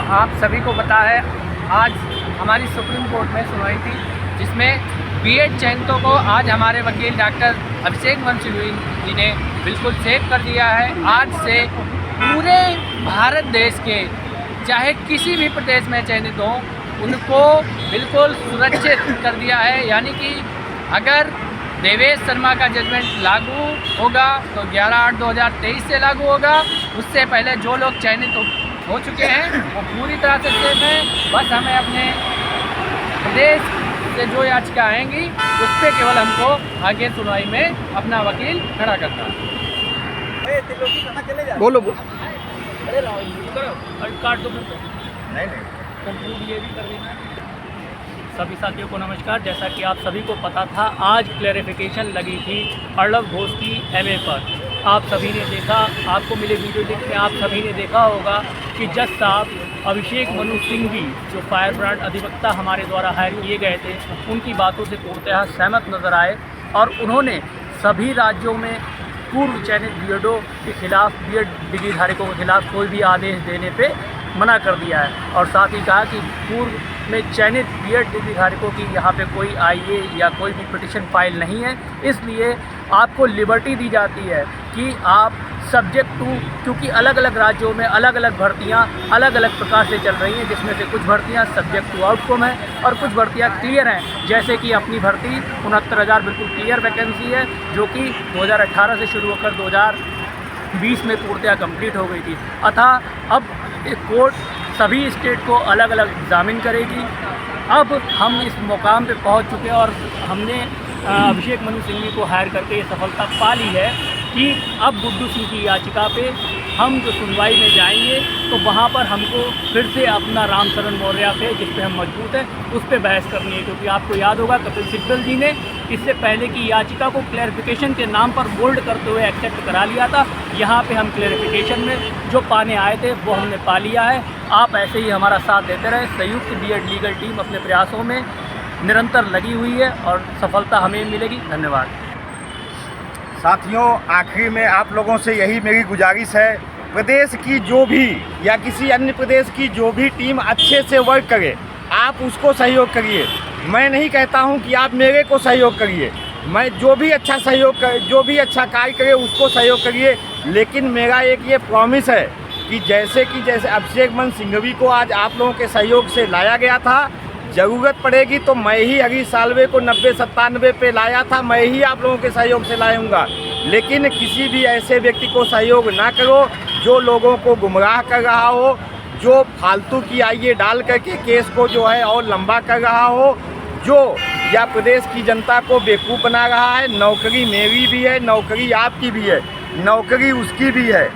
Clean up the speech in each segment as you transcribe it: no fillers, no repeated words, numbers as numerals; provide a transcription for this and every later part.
आप सभी को पता है आज हमारी सुप्रीम कोर्ट में सुनवाई थी, जिसमें बीएड चयनितों को आज हमारे वकील डॉक्टर अभिषेक मनु सिंघवी जी ने बिल्कुल सेव कर दिया है। आज से पूरे भारत देश के चाहे किसी भी प्रदेश में चयनित हों, उनको बिल्कुल सुरक्षित कर दिया है। यानी कि अगर देवेश शर्मा का जजमेंट लागू होगा तो 11/8/2023 से लागू होगा। उससे पहले जो लोग चयनित हो चुके हैं वो पूरी तरह से सेफ हैं। बस हमें अपने प्रदेश से जो याचिका आएंगी उस पर केवल हमको आगे सुनवाई में अपना वकील खड़ा करना है। बोलो काट दो नहीं कंक्लूड ये भी कर देना। सभी साथियों को नमस्कार। जैसा कि आप सभी को पता था, आज क्लैरिफिकेशन लगी थी अर्णव घोष की एमए पर। आप सभी ने देखा, आपको मिले वीडियो लिंक में आप सभी ने देखा होगा कि जज साहब अभिषेक मनु सिंघवी जो फायर ब्रांड अधिवक्ता हमारे द्वारा हायर किए गए थे, उनकी बातों से पूर्णतः सहमत नजर आए और उन्होंने सभी राज्यों में पूर्व चयनित बीएडओ के खिलाफ, बीएड डिग्री धारकों के खिलाफ कोई भी आदेश देने पे मना कर दिया है। और साथ ही कहा कि पूर्व में चयनित बीएड डिग्री धारकों की यहाँ पे कोई आईए या कोई भी पिटिशन फाइल नहीं है। इसलिए आपको लिबर्टी दी जाती है कि आप सब्जेक्ट टू, क्योंकि अलग अलग राज्यों में अलग अलग भर्तियाँ अलग अलग प्रकार से चल रही हैं, जिसमें से कुछ भर्तियाँ सब्जेक्ट टू आउटकम है और कुछ भर्तियाँ क्लियर हैं। जैसे कि अपनी भर्ती 69,000 बिल्कुल क्लियर वैकेंसी है, जो कि 2018 से शुरू होकर 2020 में पूर्णतः कंप्लीट हो गई थी। अतः अब कोर्ट सभी स्टेट को अलग अलग एग्जामिन करेगी। अब हम इस मुकाम पे पहुंच चुके हैं और हमने अभिषेक मनु सिंघवी को हायर करके ये सफलता पा ली है कि अब गुड्डू सिंह की याचिका पे हम जो सुनवाई में जाएंगे तो वहाँ पर हमको फिर से अपना रामचरण मौर्य पे, जिस पे हम मजबूत हैं, उस पर बहस करनी है। क्योंकि आपको याद होगा कपिल सिब्बल जी ने इससे पहले की याचिका को क्लैरिफिकेशन के नाम पर बोल्ड करते हुए एक्सेप्ट करा लिया था। यहाँ पे हम क्लैरिफिकेशन में जो पाने आए थे वो हमने पा लिया है। आप ऐसे ही हमारा साथ देते रहे। संयुक्त बीएड लीगल टीम अपने प्रयासों में निरंतर लगी हुई है और सफलता हमें मिलेगी। धन्यवाद साथियों, आखिर में आप लोगों से यही मेरी गुजारिश है, प्रदेश की जो भी या किसी अन्य प्रदेश की जो भी टीम अच्छे से वर्क करे, आप उसको सहयोग करिए। मैं नहीं कहता हूं कि आप मेरे को सहयोग करिए, मैं जो भी अच्छा सहयोग करे, जो भी अच्छा कार्य करे उसको सहयोग करिए। लेकिन मेरा एक ये प्रॉमिस है कि जैसे अभिषेक मनु सिंघवी को आज आप लोगों के सहयोग से लाया गया था, ज़रूरत पड़ेगी तो मैं ही हरीश साल्वे को 90-97 पे लाया था, मैं ही आप लोगों के सहयोग से लाऊंगा। लेकिन किसी भी ऐसे व्यक्ति को सहयोग ना करो जो लोगों को गुमराह कर रहा हो, जो फालतू की आईए डाल करके केस को जो है और लंबा कर रहा हो, जो या प्रदेश की जनता को बेवकूफ़ बना रहा है। नौकरी मेरी भी है, नौकरी आपकी भी है, नौकरी उसकी भी है।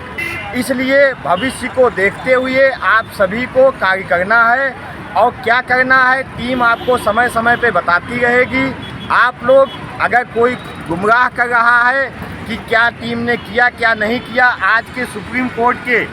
इसलिए भविष्य को देखते हुए आप सभी को कार्य करना है और क्या करना है टीम आपको समय समय पे बताती रहेगी। आप लोग अगर कोई गुमराह कर रहा है कि क्या टीम ने किया क्या नहीं किया, आज के सुप्रीम कोर्ट के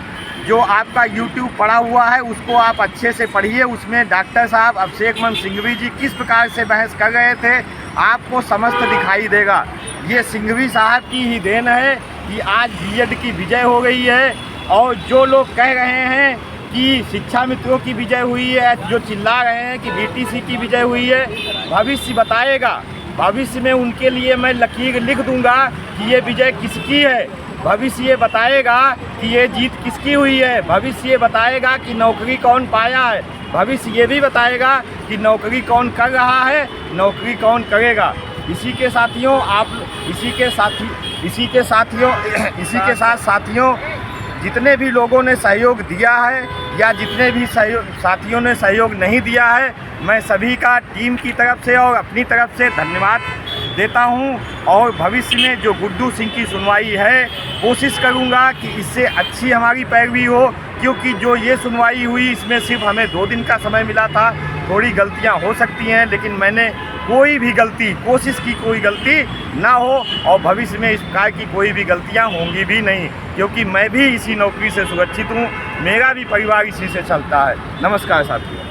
जो आपका YouTube पड़ा हुआ है उसको आप अच्छे से पढ़िए। उसमें डॉक्टर साहब अभिषेक मनु सिंघवी जी किस प्रकार से बहस कर रहे थे आपको समस्त दिखाई देगा। ये सिंघवी साहब की ही देन है कि आज बीएड की विजय हो गई है। और जो लोग कह रहे हैं कि शिक्षा मित्रों की विजय हुई है, जो चिल्ला रहे हैं कि बीटीसी की विजय हुई है, भविष्य बताएगा। भविष्य में उनके लिए मैं लकीर लिख दूंगा कि ये विजय किसकी है। भविष्य ये बताएगा कि ये जीत किसकी हुई है। भविष्य ये बताएगा कि नौकरी कौन पाया है। भविष्य ये भी बताएगा कि नौकरी कौन कर रहा है, नौकरी कौन करेगा। इसी के साथ साथियों जितने भी लोगों ने सहयोग दिया है या जितने भी साथियों ने सहयोग नहीं दिया है, मैं सभी का टीम की तरफ से और अपनी तरफ से धन्यवाद देता हूं। और भविष्य में जो गुड्डू सिंह की सुनवाई है, कोशिश करूंगा कि इससे अच्छी हमारी पैरवी हो। क्योंकि जो ये सुनवाई हुई इसमें सिर्फ हमें 2 दिन का समय मिला था। थोड़ी गलतियां हो सकती हैं, लेकिन मैंने कोई भी गलती, कोशिश की कोई गलती ना हो और भविष्य में इस प्रकार की कोई भी गलतियां होंगी भी नहीं। क्योंकि मैं भी इसी नौकरी से सुरक्षित हूं, मेरा भी परिवार इसी से चलता है। नमस्कार साथियों।